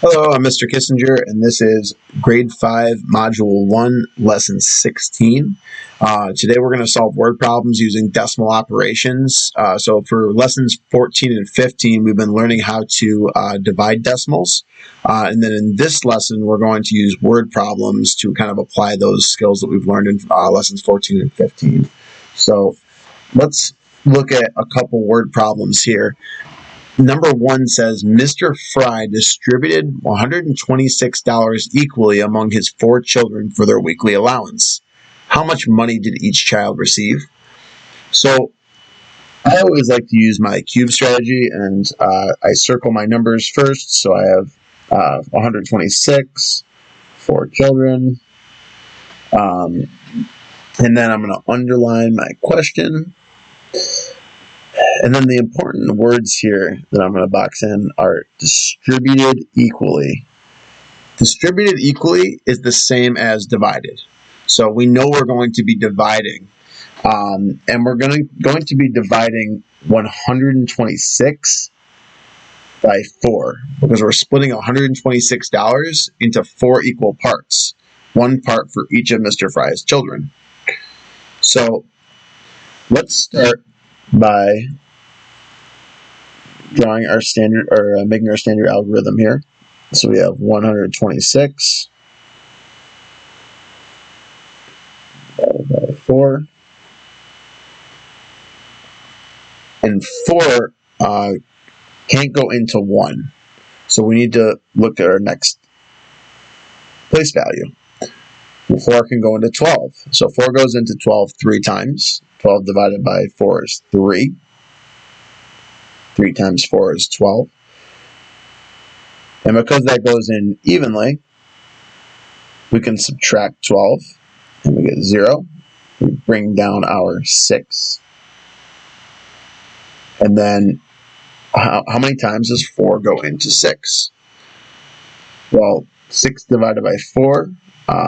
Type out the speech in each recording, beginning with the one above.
Hello, I'm Mr. Kissinger, and this is Grade 5, Module 1, Lesson 16. Today we're going to solve word problems using decimal operations. So for Lessons 14 and 15, we've been learning how to divide decimals. And then in this lesson, we're going to use word problems to kind of apply those skills that we've learned in Lessons 14 and 15. So let's look at a couple word problems here. Number 1 says, Mr. Fry distributed $126 equally among his 4 children for their weekly allowance. How much money did each child receive? So I always like to use my cube strategy, and I circle my numbers first. So I have 126, 4 children, and then I'm going to underline my question. And then the important words here that I'm going to box in are distributed equally. Distributed equally is the same as divided. So we know we're going to be dividing. And we're going to be dividing 126 by 4 because we're splitting $126 into 4 equal parts. 1 part for each of Mr. Fry's children. So let's start by drawing our standard, or making our standard algorithm here. So we have 126 divided by 4. And 4 can't go into 1. So we need to look at our next place value. 4 can go into 12. So 4 goes into 12 3 times. 12 divided by 4 is 3. 3 times 4 is 12. And because that goes in evenly, we can subtract 12 and we get 0. We bring down our 6. And then how many times does 4 go into 6? Well, 6 divided by 4,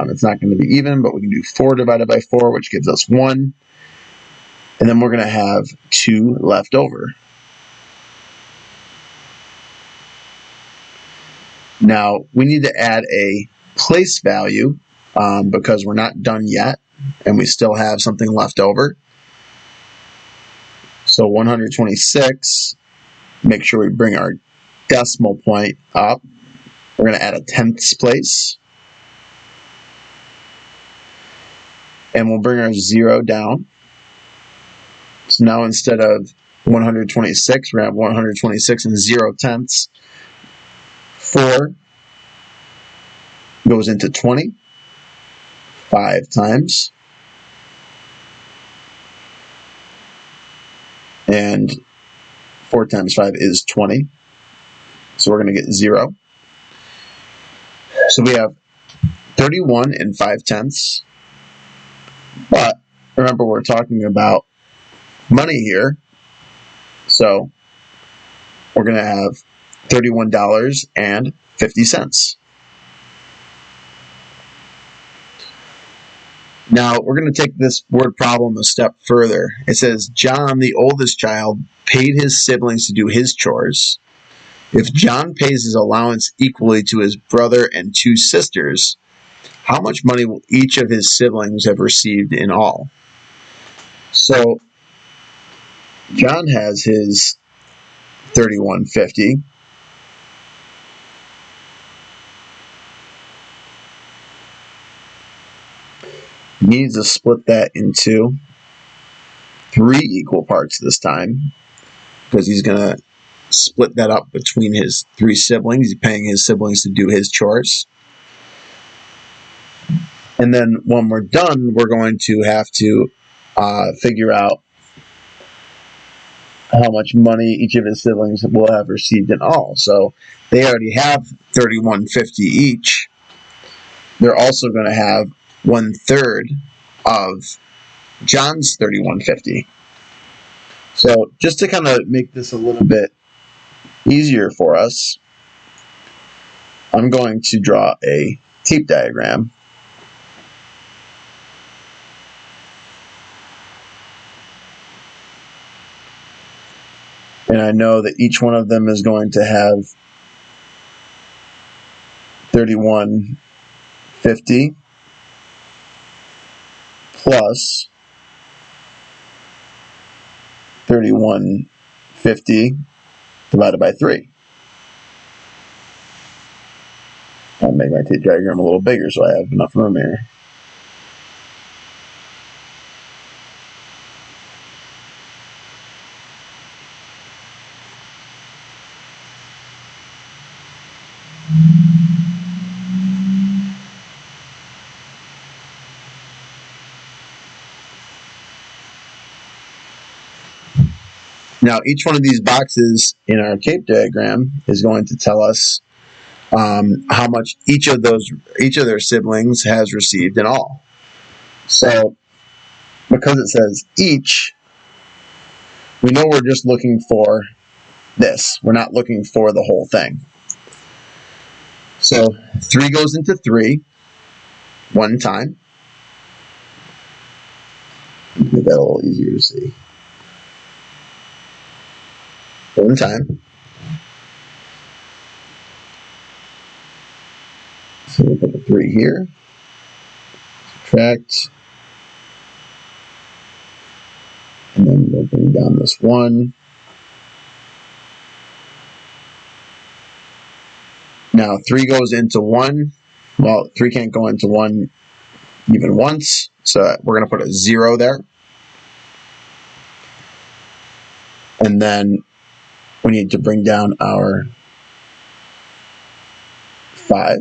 it's not going to be even, but we can do 4 divided by 4, which gives us 1. And then we're going to have 2 left over. Now, we need to add a place value because we're not done yet, and we still have something left over. So 126, make sure we bring our decimal point up. We're going to add a tenths place. And we'll bring our 0 down. So now instead of 126, we're going to have 126 and 0 tenths. 4 goes into 20 5 times. And 4 times 5 is 20. So we're going to get 0. So we have 31 and 5 tenths. But remember, we're talking about money here. So we're going to have $31.50. Now, we're going to take this word problem a step further. It says, John, the oldest child, paid his siblings to do his chores. If John pays his allowance equally to his brother and 2 sisters, how much money will each of his siblings have received in all? So, John has his $31.50. He needs to split that into 3 equal parts this time because he's going to split that up between his 3 siblings. He's paying his siblings to do his chores. And then when we're done, we're going to have to figure out how much money each of his siblings will have received in all. So they already have $31.50 each. They're also going to have 1/3 of John's $31.50. So just to kind of make this a little bit easier for us, I'm going to draw a tape diagram. And I know that each one of them is going to have 3150 plus 3150 divided by 3. I'll make my tape diagram a little bigger so I have enough room here. Now, each one of these boxes in our tape diagram is going to tell us how much each of their siblings has received in all. So, because it says each, we know we're just looking for this. We're not looking for the whole thing. So 3 goes into 3 one time. Make that a little easier to see. One time. So we'll put a 3 here. Subtract. And then we'll bring down this 1. Now 3 goes into 1. Well, 3 can't go into 1 even once. So we're going to put a 0 there. And then we need to bring down our 5.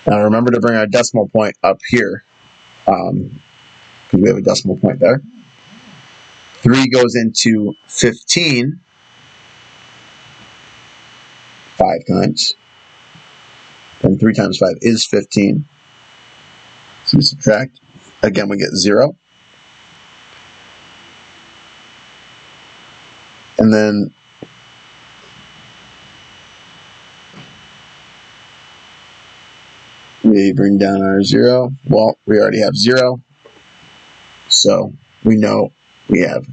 Now remember to bring our decimal point up here, because we have a decimal point there. 3 goes into 15 5 times. And 3 times 5 is 15. So we subtract. Again, we get 0. And then we bring down our 0. Well, we already have 0. So we know we have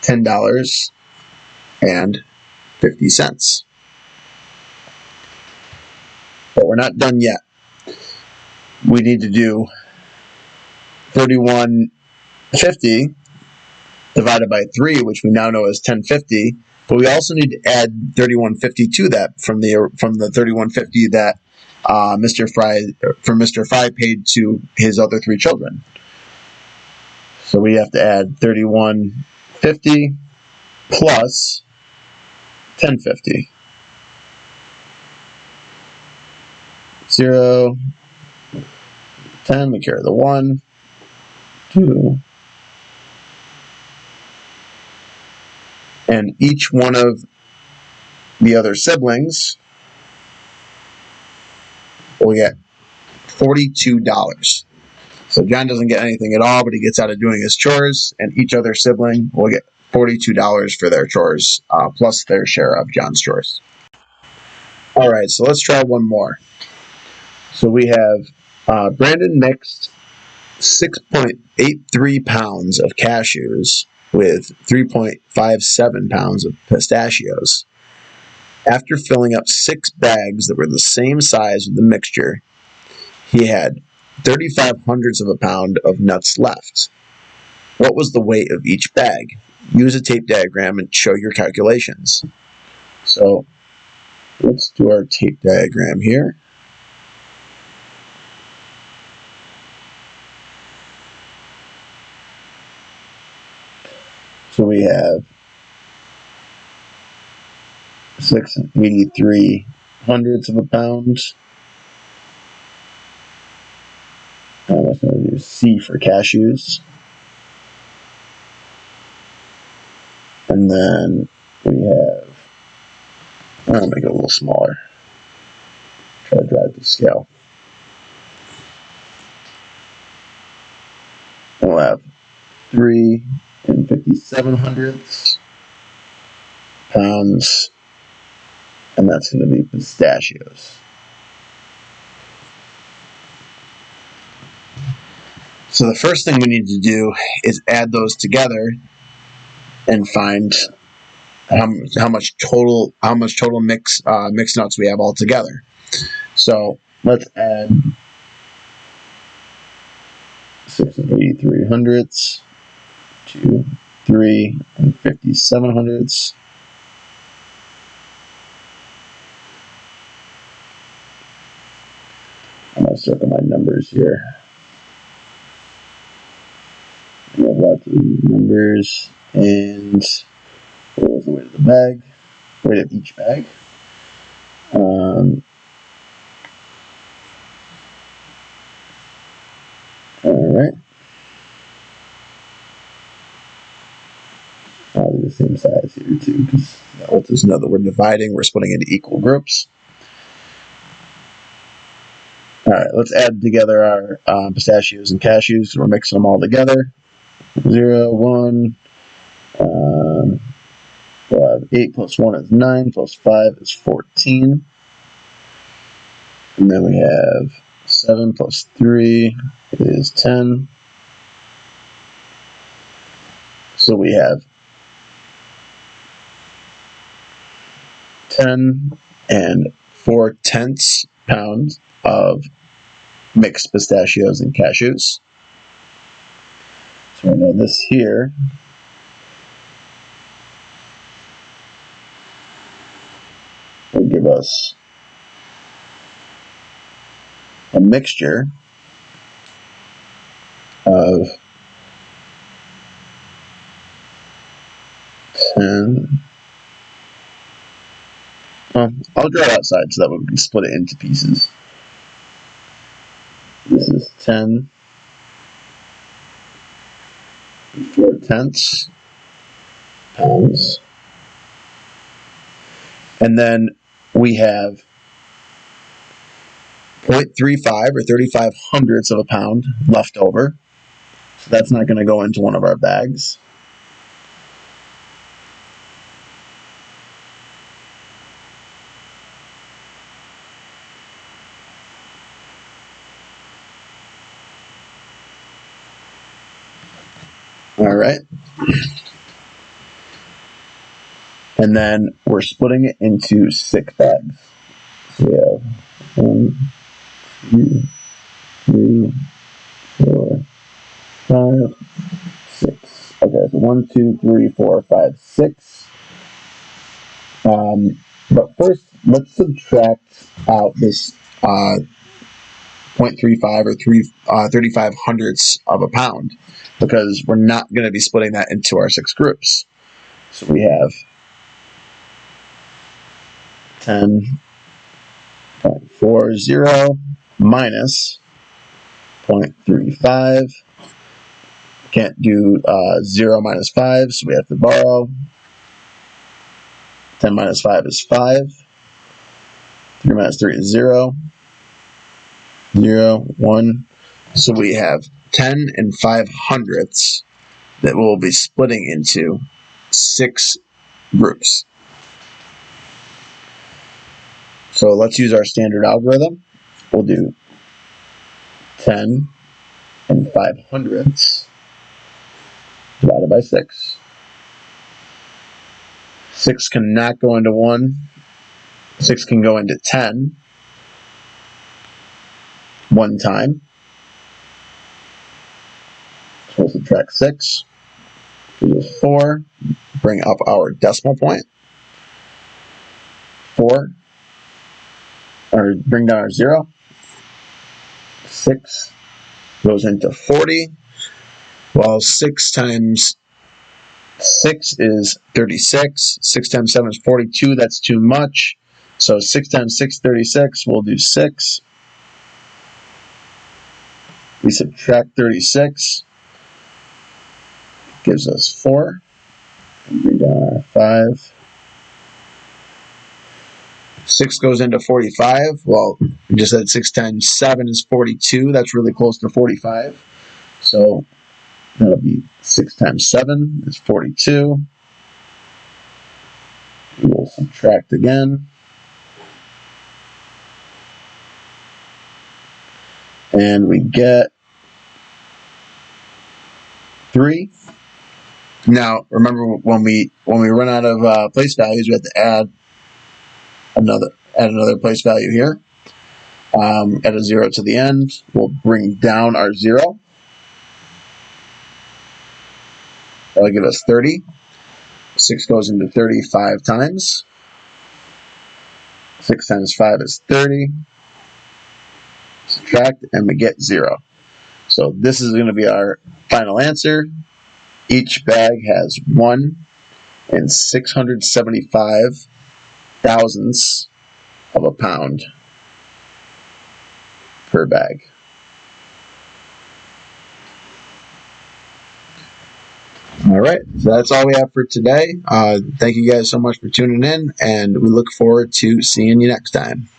$10.50. But we're not done yet. We need to do 3150 divided by 3, which we now know is 1050. But we also need to add 3150 to that from the 3150 that Mr. Fry paid to his other 3 children. So we have to add 3150 plus 1050. 0, 10, we carry the 1, 2, and each one of the other siblings will get $42. So John doesn't get anything at all, but he gets out of doing his chores, and each other sibling will get $42 for their chores, plus their share of John's chores. All right, so let's try one more. So we have Brandon mixed 6.83 pounds of cashews with 3.57 pounds of pistachios. After filling up 6 bags that were the same size with the mixture, he had 35/100ths of a pound of nuts left. What was the weight of each bag? Use a tape diagram and show your calculations. So let's do our tape diagram here. So we have 6.83 of a pound. I'm going to do C for cashews. And then we have, I'll make it a little smaller. Try to drive the scale. We'll have 3.57 pounds, and that's going to be pistachios. So the first thing we need to do is add those together and find how much total mixed nuts we have all together. So let's add 6 83/100ths, 2, 3, and 57/100ths. I'm going to circle my numbers here. We have lots of numbers, and what was the weight of the bag? Weight of each bag. Alright. They're the same size here too, because that is another, we're dividing, we're splitting into equal groups. Alright, let's add together our pistachios and cashews. We're mixing them all together. 0, 1, 8 plus 1 is 9, plus 5 is 14. And then we have 7 plus 3 is 10. So we have 10 and 4/10 pounds of mixed pistachios and cashews. So we know this here will give us a mixture of 10. Well, I'll draw it outside so that we can split it into pieces. This is 10 4/10 pounds. And then we have 0.35 or 35/100ths of a pound left over. So that's not going to go into one of our bags. All right. And then we're splitting it into 6 bags. So we have 1, 2, 3, 4, 5, 6. Okay, so 1, 2, 3, 4, 5, 6. But first, let's subtract out this 0.35 or 35/100ths of a pound, because we're not going to be splitting that into our 6 groups. So we have 10.40 minus 0.35. Can't do 0 minus 5, so we have to borrow. 10 minus 5 is 5. 3 minus 3 is 0. 0, 1. So we have 10 and 5/100ths that we'll be splitting into 6 groups. So let's use our standard algorithm. We'll do 10 and 5/100ths divided by 6. 6 cannot go into 1. 6 can go into 10 one time. So we'll subtract 6. Gives us 4. Bring up our decimal point. 4. Or bring down our 0. 6 goes into 40. Well, 6 times 6 is 36. 6 times 7 is 42. That's too much. So 6 times 6 is 36. We'll do 6. We subtract 36. Gives us 4. And bring down our 5. 6 goes into 45. Well, we just said 6 times 7 is 42. That's really close to 45. So that'll be 6 times 7 is 42. We will subtract again. And we get 3. Now, remember when we run out of place values, we have to add another place value here. Add a 0 to the end. We'll bring down our 0. That'll give us 30. 6 goes into 30 5 times. 6 times 5 is 30. Subtract, and we get 0. So this is going to be our final answer. Each bag has 1 and 675 thousandths of a pound per bag. All right, so that's all we have for today. Thank you guys so much for tuning in, and we look forward to seeing you next time.